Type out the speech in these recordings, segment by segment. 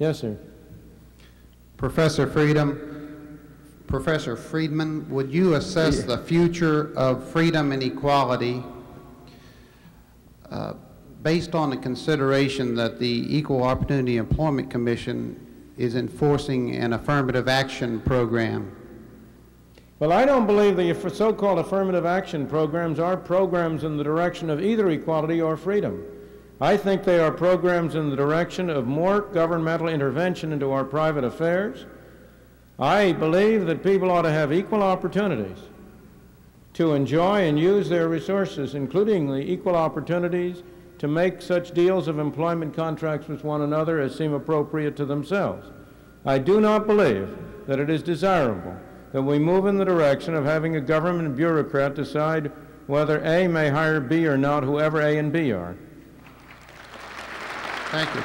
Yes, sir. Professor Friedman, would you assess the future of freedom and equality based on the consideration that the Equal Opportunity Employment Commission is enforcing an affirmative action program? Well, I don't believe the so-called affirmative action programs are programs in the direction of either equality or freedom. I think they are programs in the direction of more governmental intervention into our private affairs. I believe that people ought to have equal opportunities to enjoy and use their resources, including the equal opportunities to make such deals of employment contracts with one another as seem appropriate to themselves. I do not believe that it is desirable that we move in the direction of having a government bureaucrat decide whether A may hire B or not, whoever A and B are. Thank you.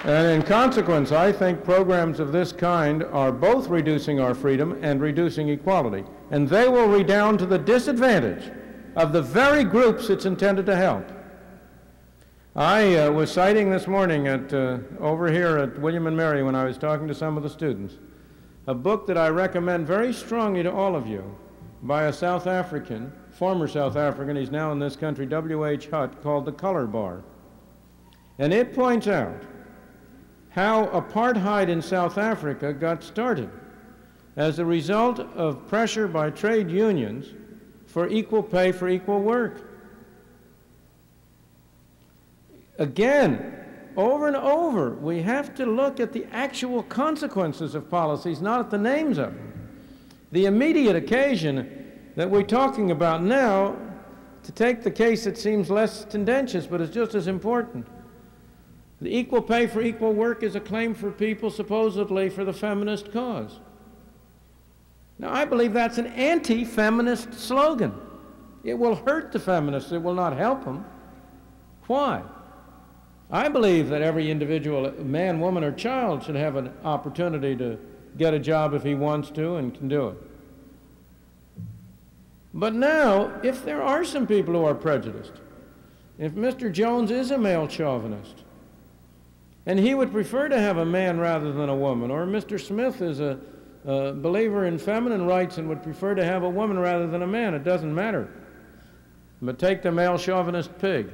And in consequence, I think programs of this kind are both reducing our freedom and reducing equality. And they will redound to the disadvantage of the very groups it's intended to help. I was citing this morning over here at William & Mary when I was talking to some of the students, a book that I recommend very strongly to all of you by a South African, former South African, he's now in this country, W.H. Hutt, called The Color Bar. And it points out how apartheid in South Africa got started as a result of pressure by trade unions for equal pay for equal work. Again, over and over, we have to look at the actual consequences of policies, not at the names of them. The immediate occasion that we're talking about now, to take the case that seems less tendentious but is just as important, the equal pay for equal work is a claim for people supposedly for the feminist cause. Now, I believe that's an anti-feminist slogan. It will hurt the feminists. It will not help them. Why? I believe that every individual, man, woman, or child should have an opportunity to get a job if he wants to and can do it. But now, if there are some people who are prejudiced, if Mr. Jones is a male chauvinist, and he would prefer to have a man rather than a woman, or Mr. Smith is a believer in feminine rights and would prefer to have a woman rather than a man, it doesn't matter. But take the male chauvinist pig.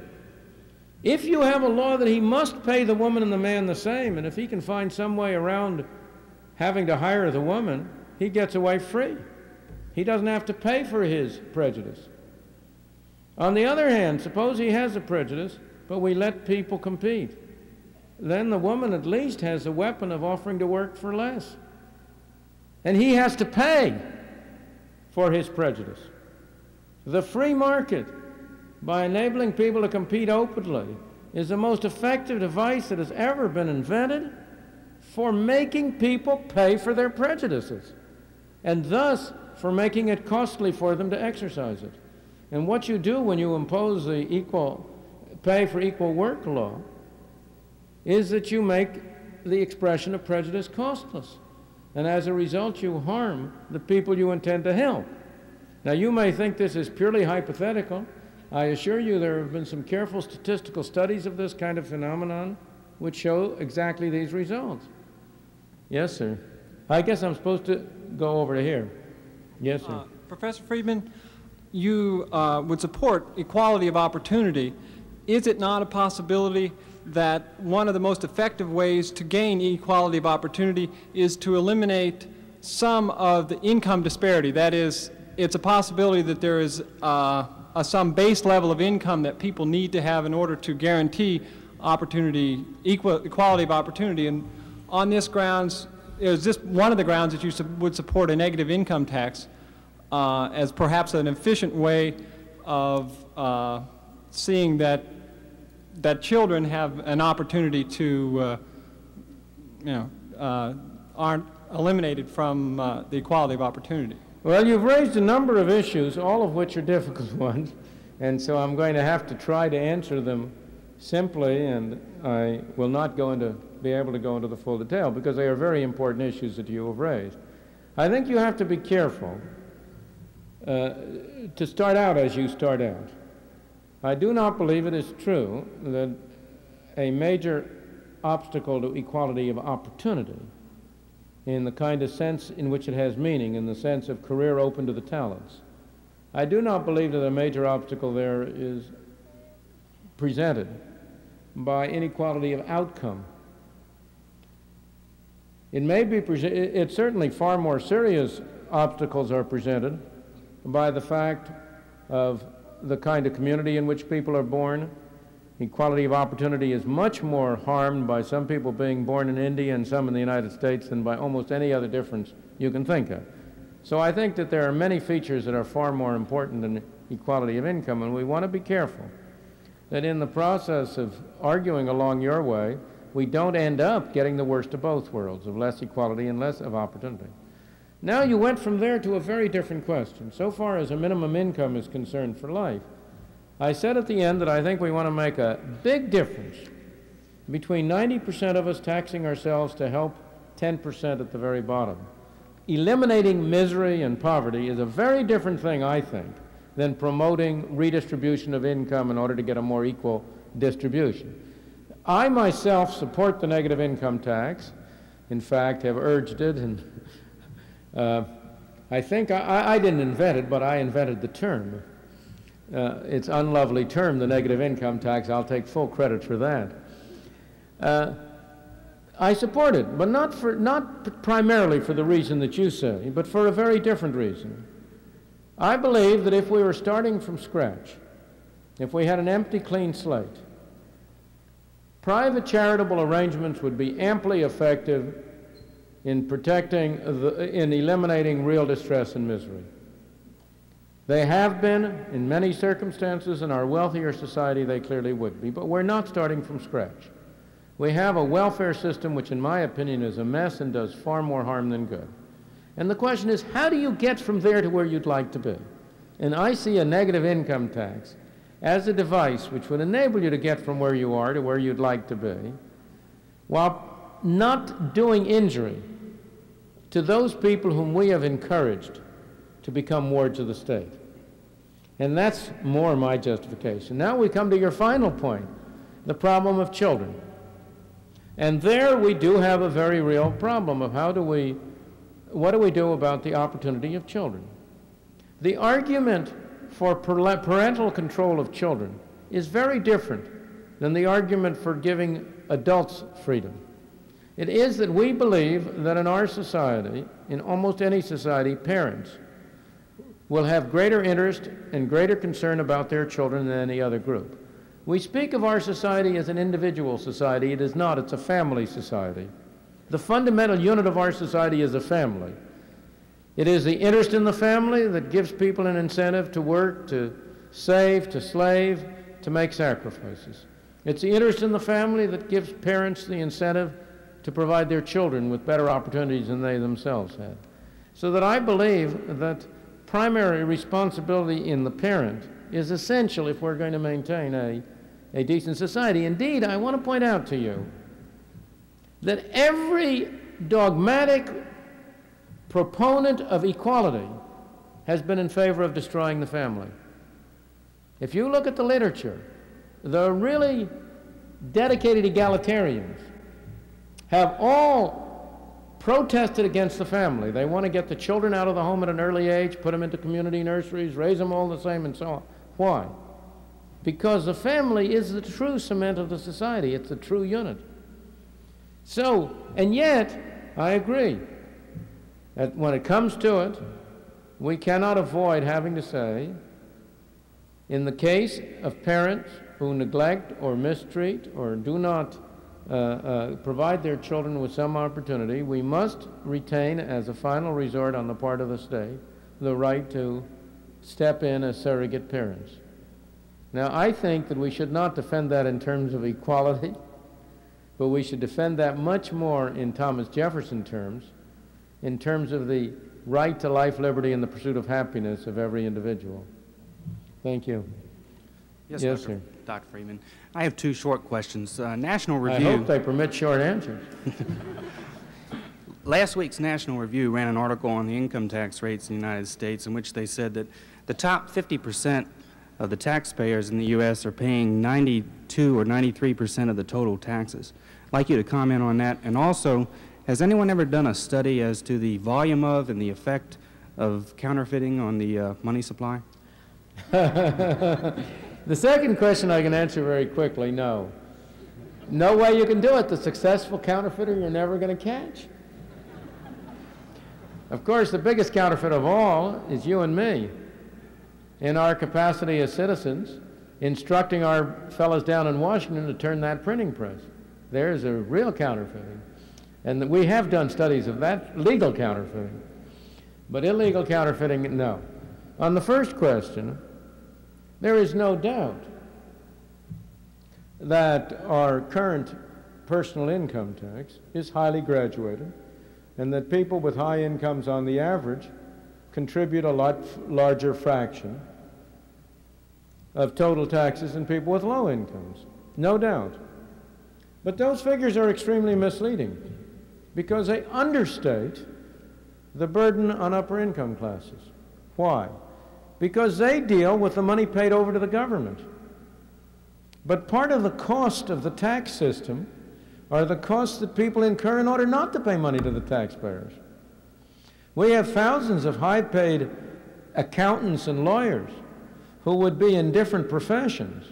If you have a law that he must pay the woman and the man the same, and if he can find some way around having to hire the woman, he gets away free. He doesn't have to pay for his prejudice. On the other hand, suppose he has a prejudice, but we let people compete. Then the woman at least has a weapon of offering to work for less. And he has to pay for his prejudice. The free market, by enabling people to compete openly, is the most effective device that has ever been invented for making people pay for their prejudices, and thus for making it costly for them to exercise it. And what you do when you impose the equal pay for equal work law is that you make the expression of prejudice costless. And as a result, you harm the people you intend to help. Now, you may think this is purely hypothetical. I assure you there have been some careful statistical studies of this kind of phenomenon which show exactly these results. Yes, sir. I guess I'm supposed to go over to here. Yes, sir. Professor Friedman, you would support equality of opportunity. Is it not a possibility that one of the most effective ways to gain equality of opportunity is to eliminate some of the income disparity? That is, it's a possibility that there is some base level of income that people need to have in order to guarantee opportunity, equality of opportunity. And on this grounds, is this one of the grounds that you would support a negative income tax as perhaps an efficient way of seeing that children have an opportunity to, aren't eliminated from the equality of opportunity? Well, you've raised a number of issues, all of which are difficult ones, and so I'm going to have to try to answer them simply, and I will not be able to go into the full detail because they are very important issues that you have raised. I think you have to be careful to start out as you start out. I do not believe it is true that a major obstacle to equality of opportunity in the kind of sense in which it has meaning, in the sense of career open to the talents. I do not believe that a major obstacle there is presented by inequality of outcome. It may be it's certainly far more serious obstacles are presented by the fact of the kind of community in which people are born. Equality of opportunity is much more harmed by some people being born in India and some in the United States than by almost any other difference you can think of. So I think that there are many features that are far more important than equality of income, and we want to be careful that in the process of arguing along your way, we don't end up getting the worst of both worlds, of less equality and less of opportunity. Now you went from there to a very different question. So far as a minimum income is concerned for life, I said at the end that I think we want to make a big difference between 90% of us taxing ourselves to help 10% at the very bottom. Eliminating misery and poverty is a very different thing, I think, than promoting redistribution of income in order to get a more equal distribution. I myself support the negative income tax, in fact have urged it, and I think I didn't invent it, but I invented the term. It's an unlovely term, the negative income tax. I'll take full credit for that. I support it, but not primarily for the reason that you say, but for a very different reason. I believe that if we were starting from scratch, if we had an empty, clean slate, private charitable arrangements would be amply effective in protecting, in eliminating real distress and misery. They have been in many circumstances. In our wealthier society, they clearly would be, but we're not starting from scratch. We have a welfare system which, in my opinion, is a mess and does far more harm than good. And the question is, how do you get from there to where you'd like to be? And I see a negative income tax as a device which would enable you to get from where you are to where you'd like to be, while not doing injury to those people whom we have encouraged to become wards of the state. And that's more my justification. Now we come to your final point, the problem of children. And there we do have a very real problem of what do we do about the opportunity of children? The argument for parental control of children is very different than the argument for giving adults freedom. It is that we believe that in our society, in almost any society, parents will have greater interest and greater concern about their children than any other group. We speak of our society as an individual society. It is not. It's a family society. The fundamental unit of our society is a family. It is the interest in the family that gives people an incentive to work, to save, to slave, to make sacrifices. It's the interest in the family that gives parents the incentive to provide their children with better opportunities than they themselves had. So that I believe that primary responsibility in the parent is essential if we're going to maintain a decent society. Indeed, I want to point out to you that every dogmatic proponent of equality has been in favor of destroying the family. If you look at the literature, the really dedicated egalitarians have all protested against the family. They want to get the children out of the home at an early age, put them into community nurseries, raise them all the same, and so on. Why? Because the family is the true cement of the society. It's the true unit. So, and yet, I agree that when it comes to it, we cannot avoid having to say, in the case of parents who neglect or mistreat or do not provide their children with some opportunity, we must retain as a final resort on the part of the state the right to step in as surrogate parents. Now, I think that we should not defend that in terms of equality, but we should defend that much more in Thomas Jefferson terms, in terms of the right to life, liberty, and the pursuit of happiness of every individual. Thank you. Yes, sir. Dr. Friedman. I have two short questions. National Review. I hope they permit short answers. Last week's National Review ran an article on the income tax rates in the United States in which they said that the top 50% of the taxpayers in the U.S. are paying 92 or 93% of the total taxes. I'd like you to comment on that. And also, has anyone ever done a study as to the volume of and the effect of counterfeiting on the money supply? The second question I can answer very quickly, no. No way you can do it. The successful counterfeiter you're never going to catch. Of course, the biggest counterfeit of all is you and me, in our capacity as citizens, instructing our fellows down in Washington to turn that printing press. There's a real counterfeiting. And we have done studies of that, legal counterfeiting. But illegal counterfeiting, no. On the first question, there is no doubt that our current personal income tax is highly graduated, and that people with high incomes on the average contribute a lot larger fraction of total taxes than people with low incomes. No doubt. But those figures are extremely misleading because they understate the burden on upper income classes. Why? Because they deal with the money paid over to the government. But part of the cost of the tax system are the costs that people incur in order not to pay money to the taxpayers. We have thousands of high-paid accountants and lawyers who would be in different professions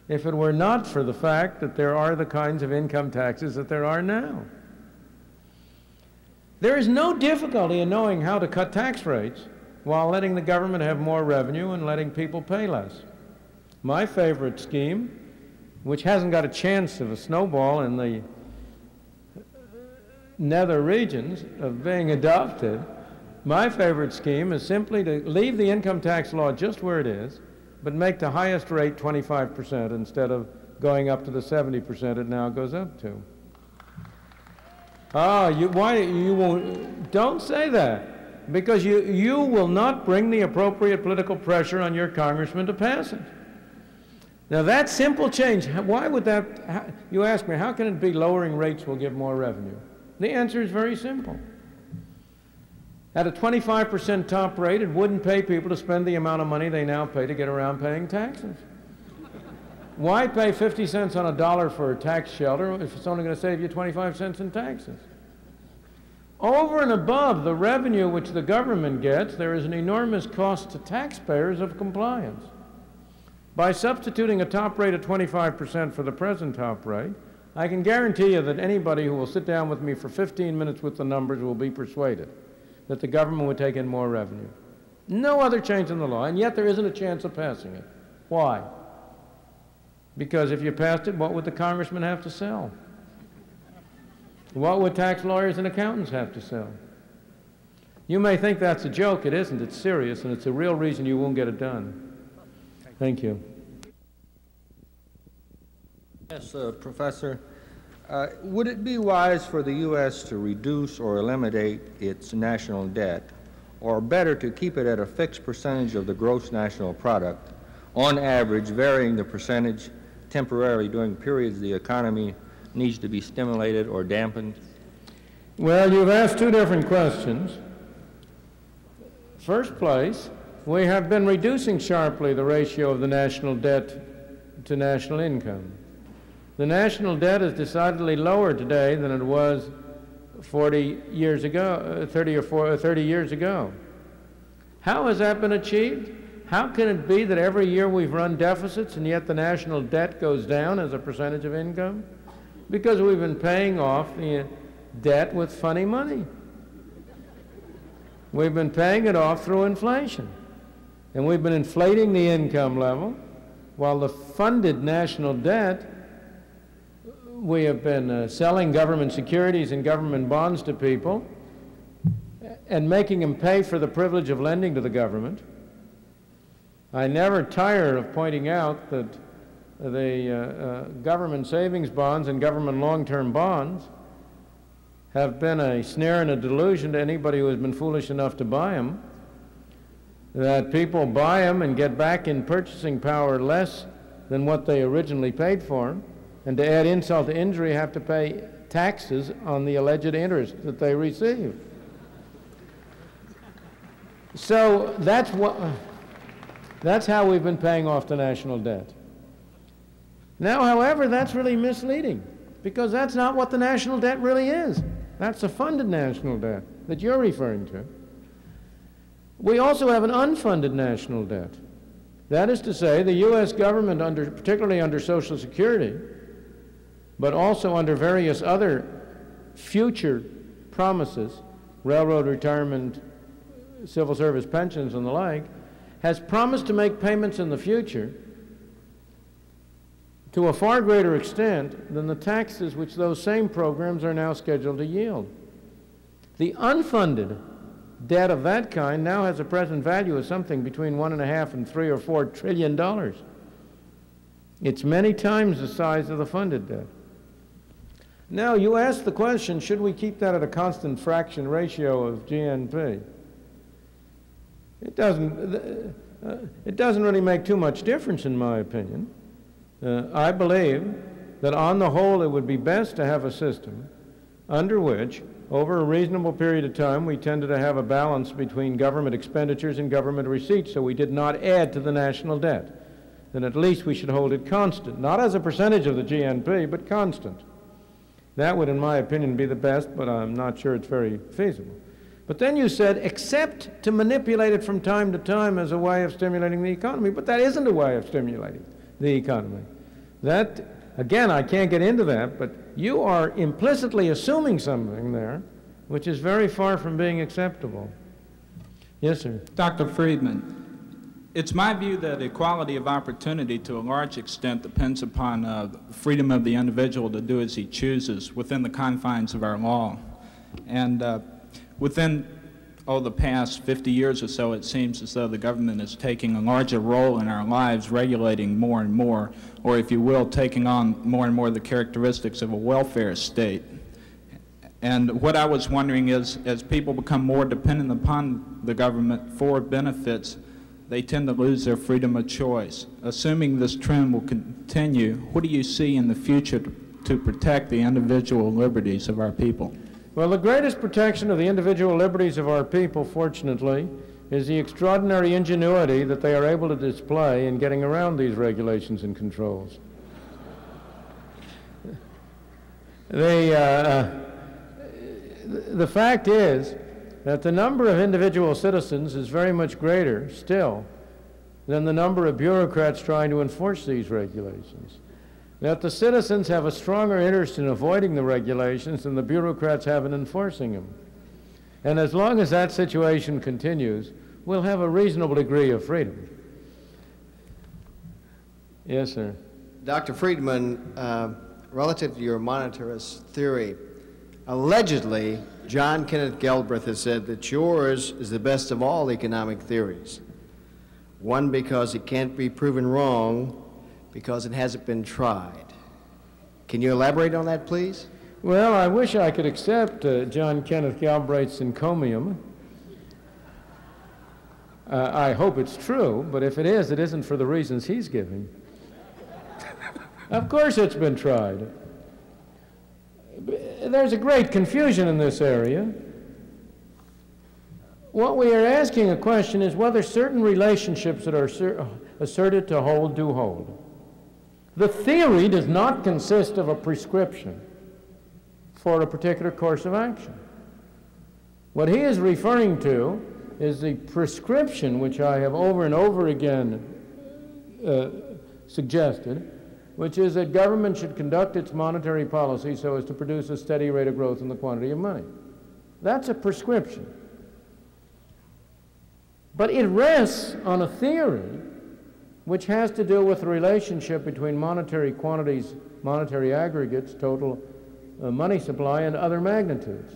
if it were not for the fact that there are the kinds of income taxes that there are now. There is no difficulty in knowing how to cut tax rates while letting the government have more revenue and letting people pay less. My favorite scheme, which hasn't got a chance of a snowball in the nether regions of being adopted, my favorite scheme is simply to leave the income tax law just where it is, but make the highest rate 25% instead of going up to the 70% it now goes up to. You won't, don't say that, because you will not bring the appropriate political pressure on your congressman to pass it. Now that simple change, why would that, you ask me, how can it be lowering rates will give more revenue? The answer is very simple. At a 25% top rate, it wouldn't pay people to spend the amount of money they now pay to get around paying taxes. Why pay 50 cents on a dollar for a tax shelter if it's only going to save you 25 cents in taxes? Over and above the revenue which the government gets, there is an enormous cost to taxpayers of compliance. By substituting a top rate of 25% for the present top rate, I can guarantee you that anybody who will sit down with me for 15 minutes with the numbers will be persuaded that the government would take in more revenue. No other change in the law, and yet there isn't a chance of passing it. Why? Because if you passed it, what would the congressman have to sell? What would tax lawyers and accountants have to sell? You may think that's a joke. It isn't. It's serious, and it's a real reason you won't get it done. Thank you. Yes, Professor. Would it be wise for the U.S. to reduce or eliminate its national debt, or better to keep it at a fixed percentage of the gross national product, on average varying the percentage temporarily during periods the economy needs to be stimulated or dampened? Well, you've asked two different questions. First place, we have been reducing sharply the ratio of the national debt to national income. The national debt is decidedly lower today than it was 40 years ago, 30 years ago. How has that been achieved? How can it be that every year we've run deficits and yet the national debt goes down as a percentage of income? Because we've been paying off the debt with funny money. We've been paying it off through inflation. And we've been inflating the income level while the funded national debt, we have been selling government securities and government bonds to people and making them pay for the privilege of lending to the government. I never tire of pointing out that the government savings bonds and government long-term bonds have been a snare and a delusion to anybody who has been foolish enough to buy them, that people buy them and get back in purchasing power less than what they originally paid for them, and to add insult to injury, have to pay taxes on the alleged interest that they receive. So that's what... That's how we've been paying off the national debt. Now, however, that's really misleading, because that's not what the national debt really is. That's the funded national debt that you're referring to. We also have an unfunded national debt. That is to say, the U.S. government, particularly under Social Security, but also under various other future promises, railroad retirement, civil service pensions and the like, has promised to make payments in the future to a far greater extent than the taxes which those same programs are now scheduled to yield. The unfunded debt of that kind now has a present value of something between $1.5 and $3 or $4 trillion. It's many times the size of the funded debt. Now, you ask the question, should we keep that at a constant fraction ratio of GNP? It doesn't really make too much difference, in my opinion. I believe that on the whole it would be best to have a system under which, over a reasonable period of time, we tended to have a balance between government expenditures and government receipts, so we did not add to the national debt. Then at least we should hold it constant, not as a percentage of the GNP, but constant. That would, in my opinion, be the best, but I'm not sure it's very feasible. But then you said, except to manipulate it from time to time as a way of stimulating the economy. But that isn't a way of stimulating the economy. That, again, I can't get into that, but you are implicitly assuming something there which is very far from being acceptable. Yes, sir. Dr. Friedman, it's my view that equality of opportunity to a large extent depends upon freedom of the individual to do as he chooses within the confines of our law. And within the past 50 years or so, it seems as though the government is taking a larger role in our lives, regulating more and more, or if you will, taking on more and more the characteristics of a welfare state. And what I was wondering is, as people become more dependent upon the government for benefits, they tend to lose their freedom of choice. Assuming this trend will continue, what do you see in the future to protect the individual liberties of our people? Well, the greatest protection of the individual liberties of our people, fortunately, is the extraordinary ingenuity that they are able to display in getting around these regulations and controls. The fact is that the number of individual citizens is very much greater still than the number of bureaucrats trying to enforce these regulations. That the citizens have a stronger interest in avoiding the regulations than the bureaucrats have in enforcing them. And as long as that situation continues, we'll have a reasonable degree of freedom. Yes, sir. Dr. Friedman, relative to your monetarist theory, allegedly, John Kenneth Galbraith has said that yours is the best of all economic theories. One, because it can't be proven wrong, because it hasn't been tried. Can you elaborate on that, please? Well, I wish I could accept John Kenneth Galbraith's encomium. I hope it's true, but if it is, it isn't for the reasons he's giving. Of course it's been tried. There's a great confusion in this area. What we are asking a question is whether certain relationships that are asserted to hold do hold. The theory does not consist of a prescription for a particular course of action. What he is referring to is the prescription, which I have over and over again suggested, which is that government should conduct its monetary policy so as to produce a steady rate of growth in the quantity of money. That's a prescription. But it rests on a theory which has to do with the relationship between monetary quantities, monetary aggregates, total money supply, and other magnitudes.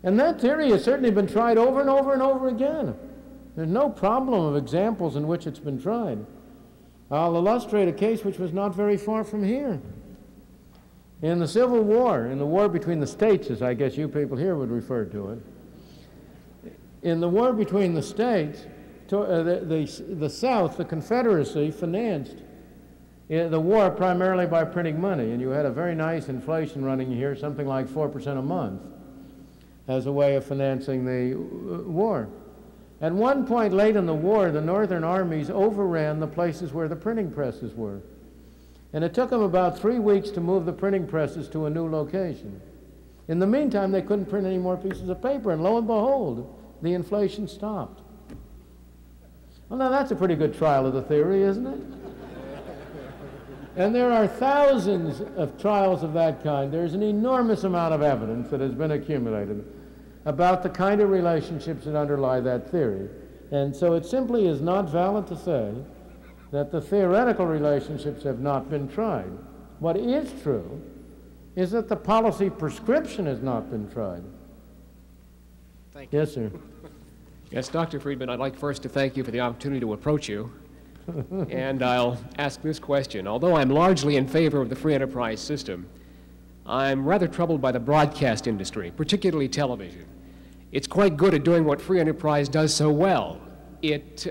And that theory has certainly been tried over and over and over again. There's no problem of examples in which it's been tried. I'll illustrate a case which was not very far from here. In the Civil War, in the war between the states, as I guess you people here would refer to it, in the war between the states, the South, the Confederacy, financed the war primarily by printing money, and you had a very nice inflation running here, something like 4% a month, as a way of financing the war. At one point late in the war, the Northern armies overran the places where the printing presses were. And it took them about 3 weeks to move the printing presses to a new location. In the meantime, they couldn't print any more pieces of paper, and lo and behold, the inflation stopped. Well, now that's a pretty good trial of the theory, isn't it? And there are thousands of trials of that kind. There's an enormous amount of evidence that has been accumulated about the kind of relationships that underlie that theory. And so it simply is not valid to say that the theoretical relationships have not been tried. What is true is that the policy prescription has not been tried. Thank you. Yes, sir. Yes, Dr. Friedman, I'd like first to thank you for the opportunity to approach you. And I'll ask this question. Although I'm largely in favor of the free enterprise system, I'm rather troubled by the broadcast industry, particularly television. It's quite good at doing what free enterprise does so well. It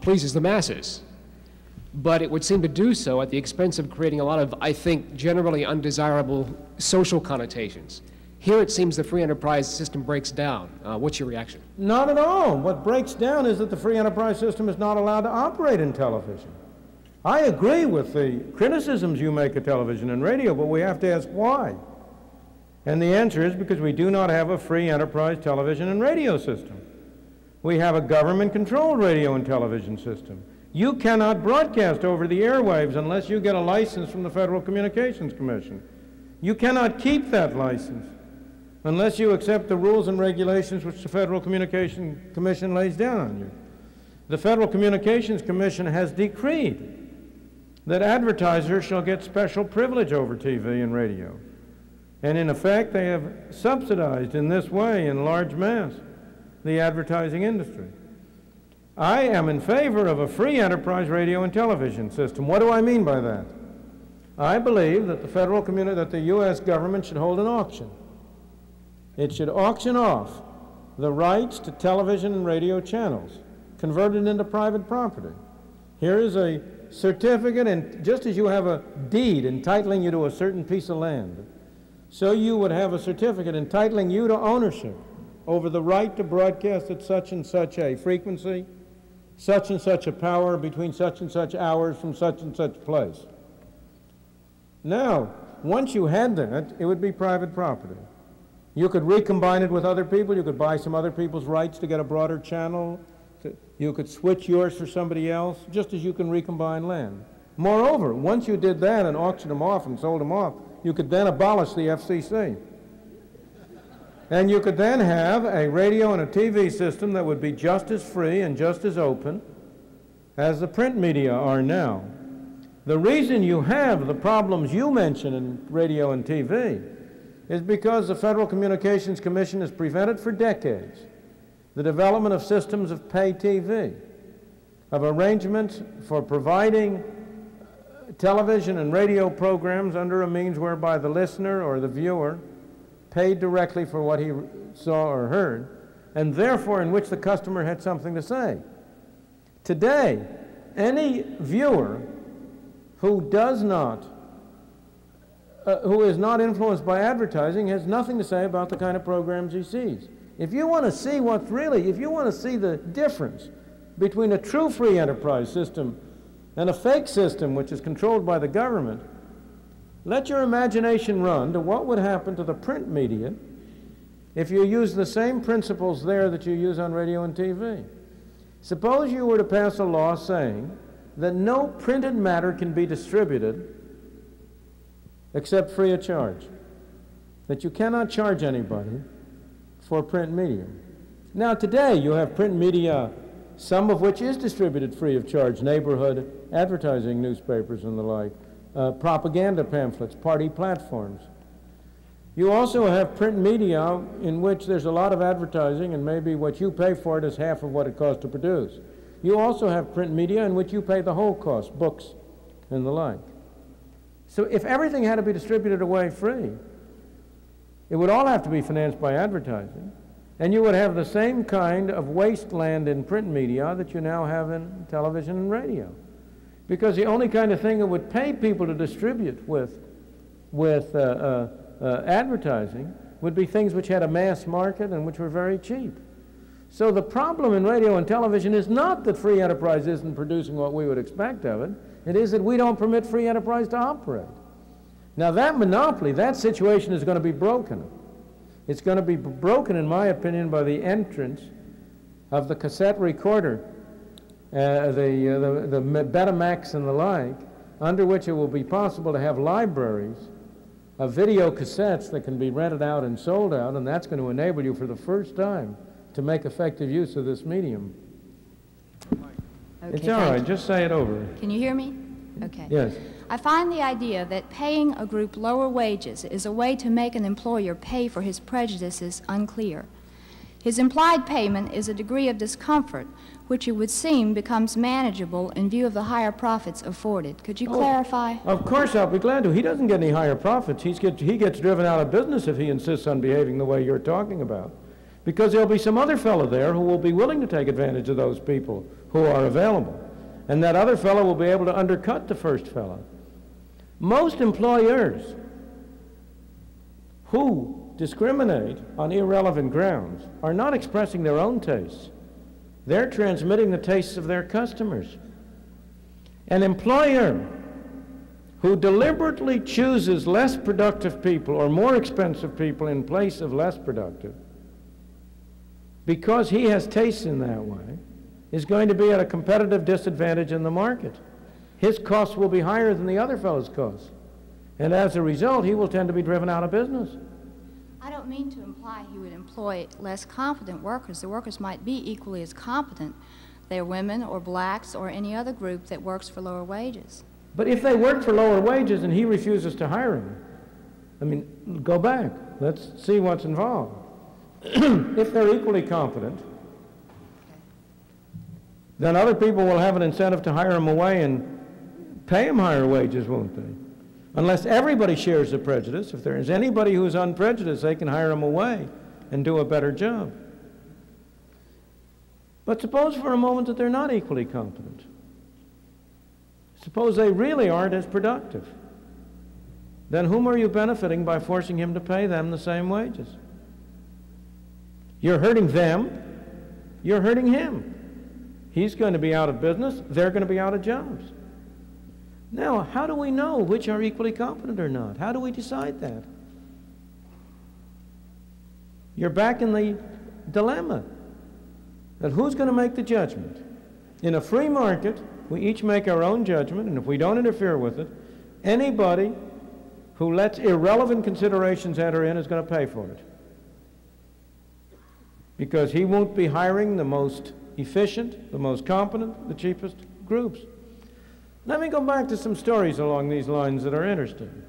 pleases the masses. But it would seem to do so at the expense of creating a lot of, I think, generally undesirable social connotations. Here it seems the free enterprise system breaks down. What's your reaction? Not at all. What breaks down is that the free enterprise system is not allowed to operate in television. I agree with the criticisms you make of television and radio, but we have to ask why. And the answer is because we do not have a free enterprise television and radio system. We have a government-controlled radio and television system. You cannot broadcast over the airwaves unless you get a license from the Federal Communications Commission. You cannot keep that license unless you accept the rules and regulations which the Federal Communications Commission lays down on you. The Federal Communications Commission has decreed that advertisers shall get special privilege over TV and radio. And in effect, they have subsidized in this way, in large mass, the advertising industry. I am in favor of a free enterprise radio and television system. What do I mean by that? I believe that the U.S. government should hold an auction. It should auction off the rights to television and radio channels, converted into private property. Here is a certificate, and just as you have a deed entitling you to a certain piece of land, so you would have a certificate entitling you to ownership over the right to broadcast at such and such a frequency, such and such a power, between such and such hours, from such and such place. Now, once you had that, it would be private property. You could recombine it with other people. You could buy some other people's rights to get a broader channel. You could switch yours for somebody else, just as you can recombine land. Moreover, once you did that and auctioned them off and sold them off, you could then abolish the FCC. And you could then have a radio and a TV system that would be just as free and just as open as the print media are now. The reason you have the problems you mention in radio and TV is because the Federal Communications Commission has prevented for decades the development of systems of pay TV, of arrangements for providing television and radio programs under a means whereby the listener or the viewer paid directly for what he saw or heard, and therefore in which the customer had something to say. Today, any viewer who is not influenced by advertising has nothing to say about the kind of programs he sees. If you want to see if you want to see the difference between a true free enterprise system and a fake system which is controlled by the government, let your imagination run to what would happen to the print media if you use the same principles there that you use on radio and TV. Suppose you were to pass a law saying that no printed matter can be distributed except free of charge, that you cannot charge anybody for print media. Now today you have print media, some of which is distributed free of charge, neighborhood advertising newspapers and the like, propaganda pamphlets, party platforms. You also have print media in which there's a lot of advertising and maybe what you pay for it is half of what it costs to produce. You also have print media in which you pay the whole cost, books and the like. So if everything had to be distributed away free, it would all have to be financed by advertising, and you would have the same kind of wasteland in print media that you now have in television and radio. Because the only kind of thing that would pay people to distribute with advertising would be things which had a mass market and which were very cheap. So the problem in radio and television is not that free enterprise isn't producing what we would expect of it. It is that we don't permit free enterprise to operate. Now that monopoly, that situation is going to be broken. It's going to be broken, in my opinion, by the entrance of the cassette recorder, the Betamax and the like, under which it will be possible to have libraries of video cassettes that can be rented out and sold out, and that's going to enable you for the first time to make effective use of this medium. Okay, it's all right, just say it over. Can you hear me? Okay. Yes. I find the idea that paying a group lower wages is a way to make an employer pay for his prejudices unclear. His implied payment is a degree of discomfort, which it would seem becomes manageable in view of the higher profits afforded. Could you clarify? Of course, I'll be glad to. He doesn't get any higher profits. He gets driven out of business if he insists on behaving the way you're talking about. Because there'll be some other fellow there who will be willing to take advantage of those people who are available. And that other fellow will be able to undercut the first fellow. Most employers who discriminate on irrelevant grounds are not expressing their own tastes. They're transmitting the tastes of their customers. An employer who deliberately chooses less productive people or more expensive people in place of less productive because he has tastes in that way is going to be at a competitive disadvantage in the market. His costs will be higher than the other fellow's costs. And as a result, he will tend to be driven out of business. I don't mean to imply he would employ less competent workers. The workers might be equally as competent. They're women or blacks or any other group that works for lower wages. But if they work for lower wages and he refuses to hire them, I mean, go back. Let's see what's involved. If they're equally competent, then other people will have an incentive to hire them away and pay them higher wages, won't they? Unless everybody shares the prejudice. If there is anybody who's unprejudiced, they can hire them away and do a better job. But suppose for a moment that they're not equally competent. Suppose they really aren't as productive. Then whom are you benefiting by forcing him to pay them the same wages? You're hurting them. You're hurting him. He's going to be out of business. They're going to be out of jobs. Now, how do we know which are equally competent or not? How do we decide that? You're back in the dilemma that who's going to make the judgment? In a free market, we each make our own judgment, and if we don't interfere with it, anybody who lets irrelevant considerations enter in is going to pay for it. Because he won't be hiring the most efficient, the most competent, the cheapest groups. Let me go back to some stories along these lines that are interesting.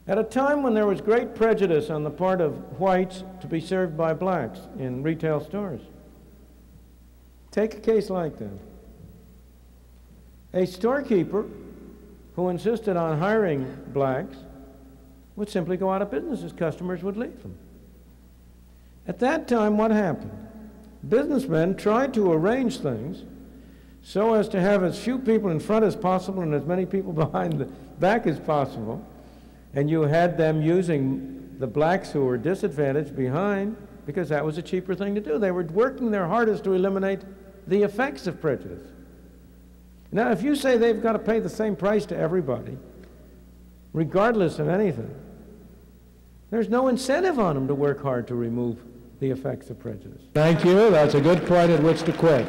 At a time when there was great prejudice on the part of whites to be served by blacks in retail stores, take a case like that. A storekeeper who insisted on hiring blacks would simply go out of business as customers would leave them. At that time, what happened? Businessmen tried to arrange things so as to have as few people in front as possible and as many people behind the back as possible. And you had them using the blacks who were disadvantaged behind because that was a cheaper thing to do. They were working their hardest to eliminate the effects of prejudice. Now, if you say they've got to pay the same price to everybody, regardless of anything, there's no incentive on them to work hard to remove the effects of prejudice. Thank you. That's a good point at which to quit.